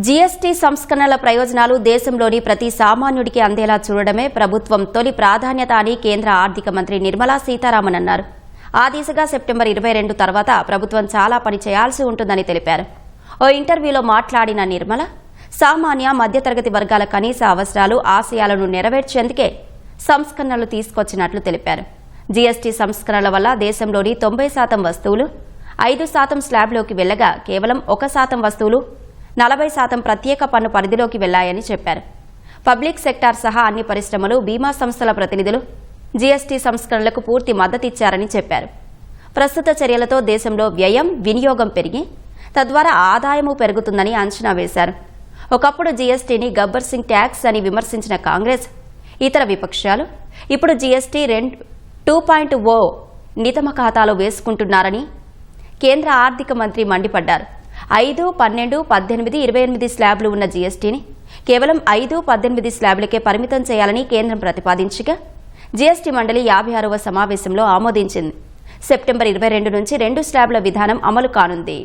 GST సంస్కరణల ప్రయోజనాలు దేశంలోని ప్రతి సామాన్యుడికి అందేలా చూడడమే ప్రభుత్వం తొలి ప్రాధాన్యత అని కేంద్ర ఆర్థిక మంత్రి నిర్మలా సీతారామన్ అన్నారు. ఆ దిశగా సెప్టెంబర్ 22 తర్వాత ప్రభుత్వం చాలా పని చేయాల్సి ఉంటుందని తెలిపారు. ఓ ఇంటర్వ్యూలో మాట్లాడిన నిర్మల, సామాన్య మధ్యతరగతి వర్గాల కనీస అవసరాలు, ఆశయాలను నెరవేర్చేందుకే సంస్కరణలు తీసుకొచ్చినట్లు తెలిపారు. జీఎస్టీ సంస్కరణల వల్ల దేశంలోని 90% వస్తువులు 5% స్లాబ్లోకి వెళ్లగా కేవలం 1% వస్తువులు 40% ప్రత్యేక పన్ను పరిధిలోకి వెళ్లాయని చెప్పారు. పబ్లిక్ సెక్టార్ సహా అన్ని పరిశ్రమలు, బీమా సంస్థల ప్రతినిధులు జీఎస్టీ సంస్కరణలకు పూర్తి మద్దతిచ్చారని చెప్పారు. ప్రస్తుత చర్యలతో దేశంలో వ్యయం, వినియోగం పెరిగి తద్వారా ఆదాయము పెరుగుతుందని అంచనా వేశారు. ఒకప్పుడు జీఎస్టీని గబ్బర్ సింగ్ ట్యాక్స్ అని విమర్శించిన కాంగ్రెస్, ఇతర విపక్షాలు ఇప్పుడు జీఎస్టీ 2.0 నితమ ఖాతాలో వేసుకుంటున్నారని కేంద్ర ఆర్థిక మంత్రి మండిపడ్డారు. 5, 12, 18, 28 స్లాబ్లు ఉన్న జీఎస్టీని కేవలం 5, 18 స్లాబ్లకే పరిమితం చేయాలని కేంద్రం ప్రతిపాదించగా జీఎస్టీ మండలి 56వ సమావేశంలో ఆమోదించింది. సెప్టెంబర్ 22 నుంచి 2 స్లాబ్ల విధానం అమలు కానుంది.